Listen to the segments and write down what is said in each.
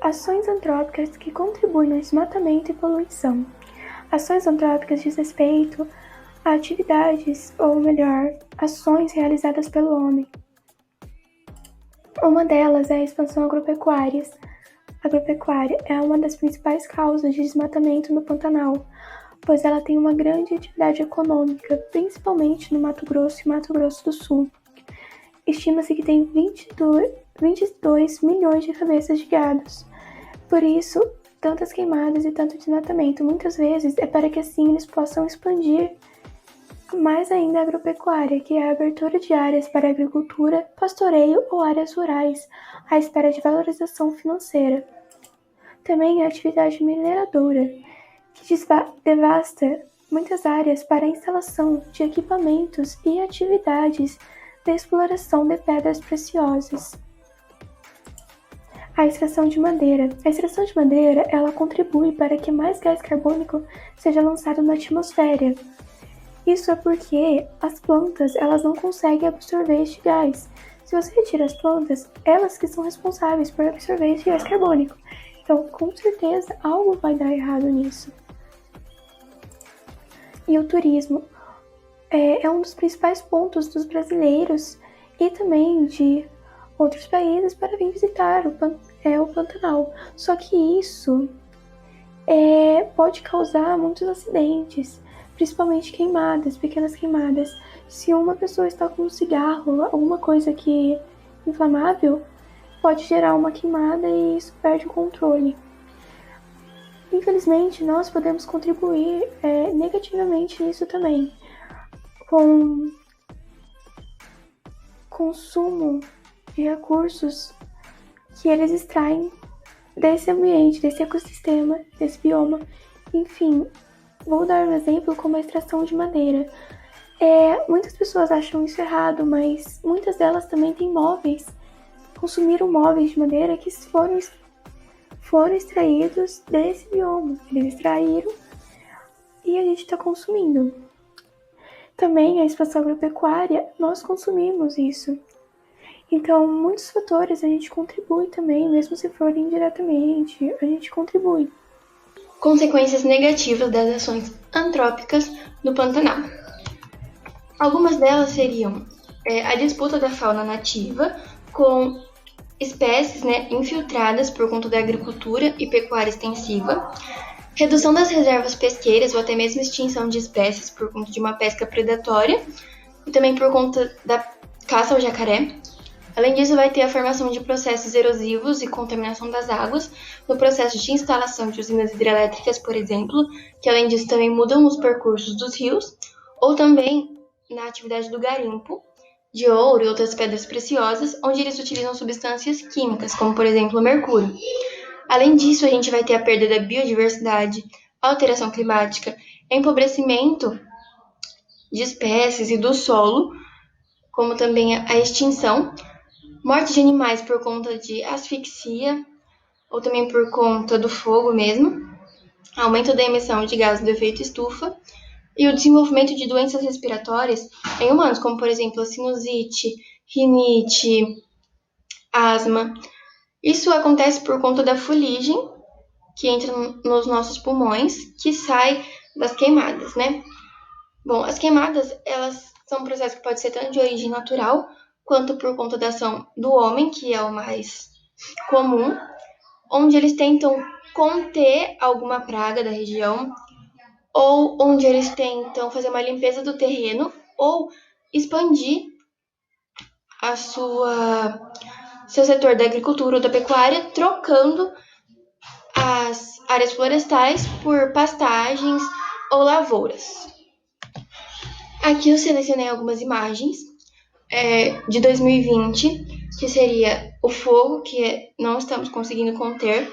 Ações antrópicas que contribuem no desmatamento e poluição. Ações antrópicas diz respeito a atividades, ou melhor, ações realizadas pelo homem. Uma delas é a expansão agropecuária. A agropecuária é uma das principais causas de desmatamento no Pantanal, pois ela tem uma grande atividade econômica, principalmente no Mato Grosso e Mato Grosso do Sul. Estima-se que tem 22 milhões de cabeças de gados. Por isso, tantas queimadas e tanto desmatamento. Muitas vezes é para que assim eles possam expandir mais ainda a agropecuária, que é a abertura de áreas para agricultura, pastoreio ou áreas rurais, à espera de valorização financeira. Também a atividade mineradora, que devasta muitas áreas para a instalação de equipamentos e atividades da exploração de pedras preciosas. A extração de madeira. A extração de madeira, ela contribui para que mais gás carbônico seja lançado na atmosfera. Isso é porque as plantas, elas não conseguem absorver este gás. Se você retira as plantas, elas que são responsáveis por absorver esse gás carbônico. Então, com certeza, algo vai dar errado nisso. E o turismo é um dos principais pontos dos brasileiros e também de outros países para vir visitar o Pantanal. Só que isso pode causar muitos acidentes, principalmente queimadas, pequenas queimadas. Se uma pessoa está com um cigarro, alguma coisa que inflamável, pode gerar uma queimada e isso perde o controle. Infelizmente, nós podemos contribuir negativamente nisso também, com consumo de recursos que eles extraem desse ambiente, desse ecossistema, desse bioma. Enfim, vou dar um exemplo como a extração de madeira. Muitas pessoas acham isso errado, mas muitas delas também têm móveis, consumiram móveis de madeira que foram extraídos desse bioma. Eles extraíram e a gente está consumindo. Também a expansão agropecuária, nós consumimos isso. Então, muitos fatores a gente contribui também, mesmo se for indiretamente, a gente contribui. Consequências negativas das ações antrópicas no Pantanal. Algumas delas seriam a disputa da fauna nativa com espécies infiltradas por conta da agricultura e pecuária extensiva, redução das reservas pesqueiras ou até mesmo extinção de espécies por conta de uma pesca predatória e também por conta da caça ao jacaré. Além disso, vai ter a formação de processos erosivos e contaminação das águas no processo de instalação de usinas hidrelétricas, por exemplo, que além disso também mudam os percursos dos rios, ou também na atividade do garimpo de ouro e outras pedras preciosas, onde eles utilizam substâncias químicas, como por exemplo o mercúrio. Além disso, a gente vai ter a perda da biodiversidade, alteração climática, empobrecimento de espécies e do solo, como também a extinção, morte de animais por conta de asfixia, ou também por conta do fogo mesmo, aumento da emissão de gases do efeito estufa, e o desenvolvimento de doenças respiratórias em humanos, como por exemplo a sinusite, rinite, asma. Isso acontece por conta da fuligem que entra nos nossos pulmões, que sai das queimadas, Bom, as queimadas, elas são um processo que pode ser tanto de origem natural, quanto por conta da ação do homem, que é o mais comum, onde eles tentam conter alguma praga da região, ou onde eles tentam fazer uma limpeza do terreno, ou expandir seu setor da agricultura ou da pecuária, trocando as áreas florestais por pastagens ou lavouras. Aqui eu selecionei algumas imagens de 2020, que seria o fogo, que não estamos conseguindo conter,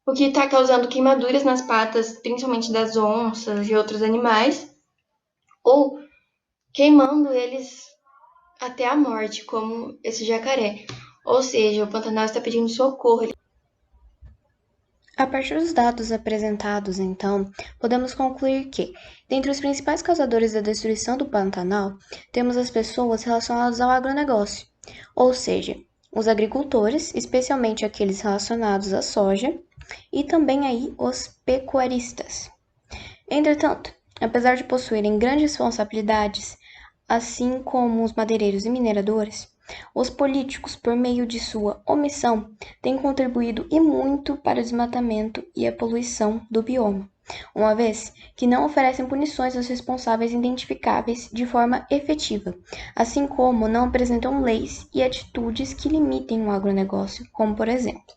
o que está causando queimaduras nas patas, principalmente das onças e outros animais, ou queimando eles até a morte, como esse jacaré. Ou seja, o Pantanal está pedindo socorro. A partir dos dados apresentados, então, podemos concluir que, dentre os principais causadores da destruição do Pantanal, temos as pessoas relacionadas ao agronegócio, ou seja, os agricultores, especialmente aqueles relacionados à soja, e também aí os pecuaristas. Entretanto, apesar de possuírem grandes responsabilidades, assim como os madeireiros e mineradores, os políticos, por meio de sua omissão, têm contribuído e muito para o desmatamento e a poluição do bioma, uma vez que não oferecem punições aos responsáveis identificáveis de forma efetiva, assim como não apresentam leis e atitudes que limitem o agronegócio, como por exemplo.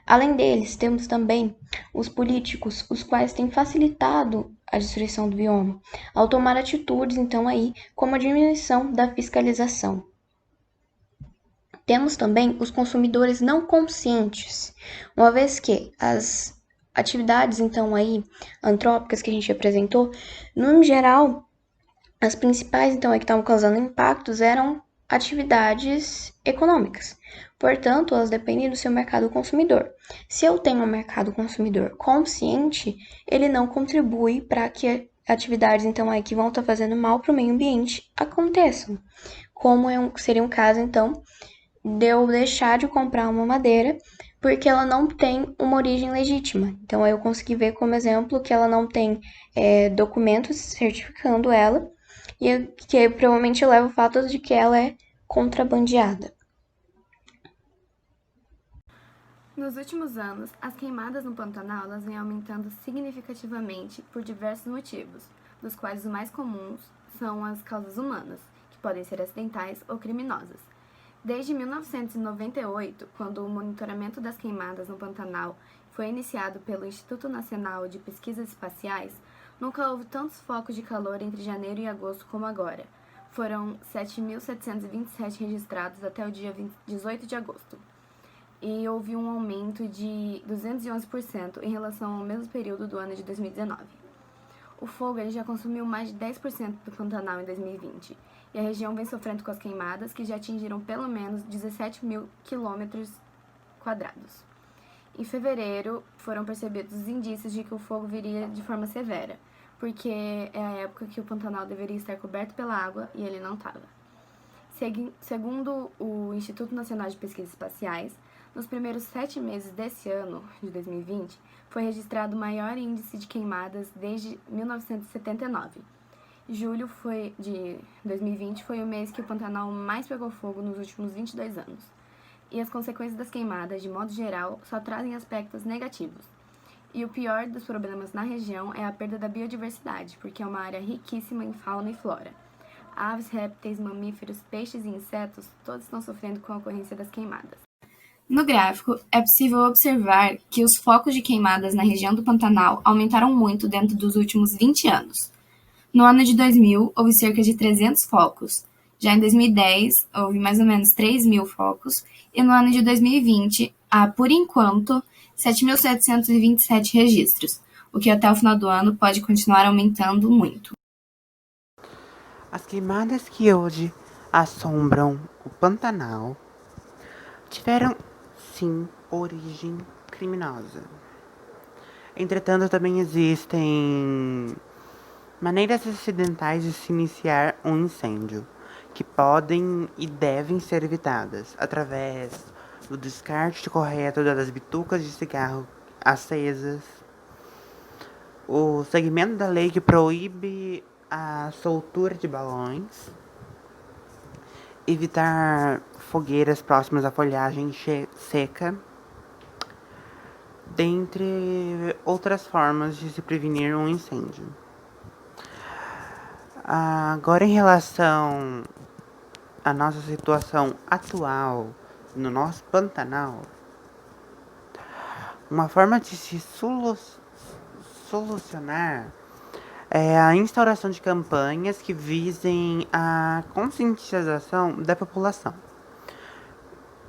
Além deles, temos também os políticos, os quais têm facilitado a destruição do bioma, ao tomar atitudes, então, aí, como a diminuição da fiscalização. Temos também os consumidores não conscientes, uma vez que as atividades, então, aí, antrópicas que a gente apresentou, no geral, as principais, então, que estavam causando impactos eram atividades econômicas. Portanto, elas dependem do seu mercado consumidor. Se eu tenho um mercado consumidor consciente, ele não contribui para que atividades, então, aí, que vão estar fazendo mal para o meio ambiente aconteçam. Como seria um caso, então, de eu deixar de comprar uma madeira porque ela não tem uma origem legítima. Então, eu consegui ver como exemplo que ela não tem documentos certificando ela, e que provavelmente leva o fato de que ela é contrabandeada. Nos últimos anos, as queimadas no Pantanal elas vêm aumentando significativamente por diversos motivos, dos quais os mais comuns são as causas humanas, que podem ser acidentais ou criminosas. Desde 1998, quando o monitoramento das queimadas no Pantanal foi iniciado pelo Instituto Nacional de Pesquisas Espaciais, nunca houve tantos focos de calor entre janeiro e agosto como agora. Foram 7.727 registrados até o dia 18 de agosto. E houve um aumento de 211% em relação ao mesmo período do ano de 2019. O fogo já consumiu mais de 10% do Pantanal em 2020, e a região vem sofrendo com as queimadas, que já atingiram pelo menos 17 mil quilômetros quadrados. Em fevereiro, foram percebidos os indícios de que o fogo viria de forma severa, porque é a época que o Pantanal deveria estar coberto pela água e ele não estava. Segundo o Instituto Nacional de Pesquisas Espaciais, nos primeiros 7 meses desse ano, de 2020, foi registrado o maior índice de queimadas desde 1979. Julho de 2020 foi o mês que o Pantanal mais pegou fogo nos últimos 22 anos. E as consequências das queimadas, de modo geral, só trazem aspectos negativos. E o pior dos problemas na região é a perda da biodiversidade, porque é uma área riquíssima em fauna e flora. Aves, répteis, mamíferos, peixes e insetos, todos estão sofrendo com a ocorrência das queimadas. No gráfico, é possível observar que os focos de queimadas na região do Pantanal aumentaram muito dentro dos últimos 20 anos. No ano de 2000, houve cerca de 300 focos. Já em 2010, houve mais ou menos 3.000 focos. E no ano de 2020, há, por enquanto, 7.727 registros, o que até o final do ano pode continuar aumentando muito. As queimadas que hoje assombram o Pantanal tiveram, sim, origem criminosa. Entretanto, também existem maneiras acidentais de se iniciar um incêndio, que podem e devem ser evitadas através do descarte correto das bitucas de cigarro acesas, o segmento da lei que proíbe a soltura de balões, evitar fogueiras próximas à folhagem seca, dentre outras formas de se prevenir um incêndio. Agora, em relação à nossa situação atual no nosso Pantanal, uma forma de se solucionar é a instauração de campanhas que visem a conscientização da população,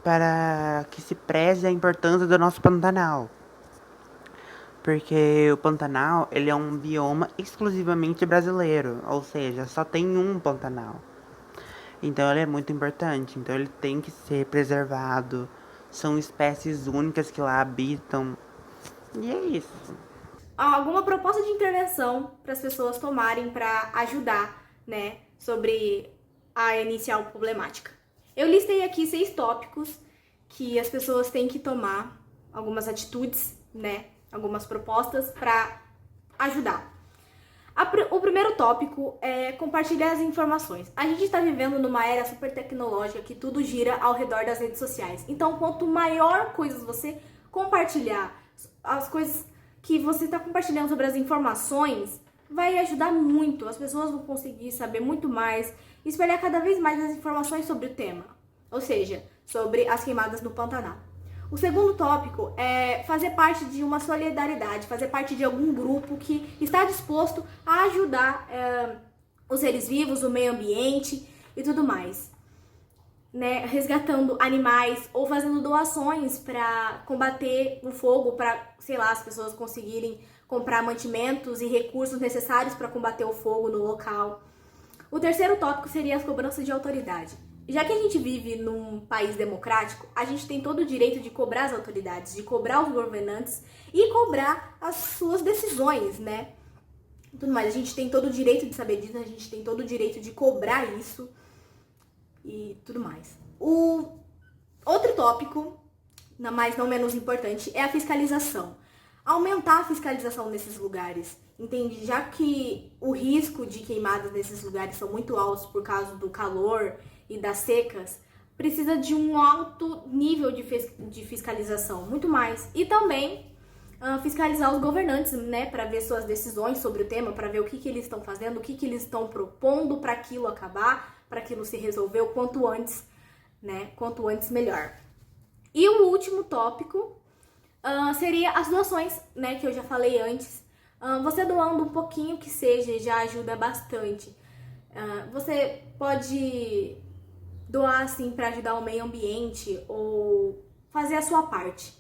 para que se preze a importância do nosso Pantanal. Porque o Pantanal, ele é um bioma exclusivamente brasileiro, ou seja, só tem um Pantanal. Então ele é muito importante, então ele tem que ser preservado. São espécies únicas que lá habitam. E é isso. Alguma proposta de intervenção para as pessoas tomarem para ajudar, né, sobre a inicial problemática? Eu listei aqui 6 tópicos que as pessoas têm que tomar, algumas atitudes, né? Algumas propostas para ajudar. O primeiro tópico é compartilhar as informações. A gente está vivendo numa era super tecnológica que tudo gira ao redor das redes sociais. Então, quanto maior coisas você compartilhar, as coisas que você está compartilhando sobre as informações, vai ajudar muito. As pessoas vão conseguir saber muito mais, espalhar cada vez mais as informações sobre o tema. Ou seja, sobre as queimadas no Pantanal. O segundo tópico é fazer parte de uma solidariedade, fazer parte de algum grupo que está disposto a ajudar os seres vivos, o meio ambiente e tudo mais. Né? Resgatando animais ou fazendo doações para combater o fogo, para, sei lá, as pessoas conseguirem comprar mantimentos e recursos necessários para combater o fogo no local. O terceiro tópico seria as cobranças de autoridade. Já que a gente vive num país democrático, a gente tem todo o direito de cobrar as autoridades, de cobrar os governantes e cobrar as suas decisões, né? Tudo mais, a gente tem todo o direito de saber disso, a gente tem todo o direito de cobrar isso e tudo mais. O outro tópico, mas não menos importante, é a fiscalização. Aumentar a fiscalização nesses lugares, entende? Já que o risco de queimadas nesses lugares são muito altos por causa do calor e das secas, precisa de um alto nível de fiscalização, muito mais. E também fiscalizar os governantes, né, para ver suas decisões sobre o tema, para ver o que eles estão fazendo, o que eles estão propondo para aquilo acabar, para aquilo se resolver o quanto antes, né, quanto antes melhor. E o último tópico seria as doações, né, que eu já falei antes. Você doando um pouquinho que seja já ajuda bastante. Você pode doar assim para ajudar o meio ambiente ou fazer a sua parte,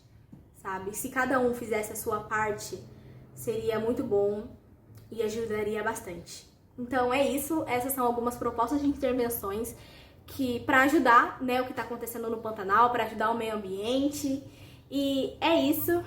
sabe? Se cada um fizesse a sua parte, seria muito bom e ajudaria bastante. Então é isso, essas são algumas propostas de intervenções que para ajudar, né, o que está acontecendo no Pantanal, para ajudar o meio ambiente. E é isso.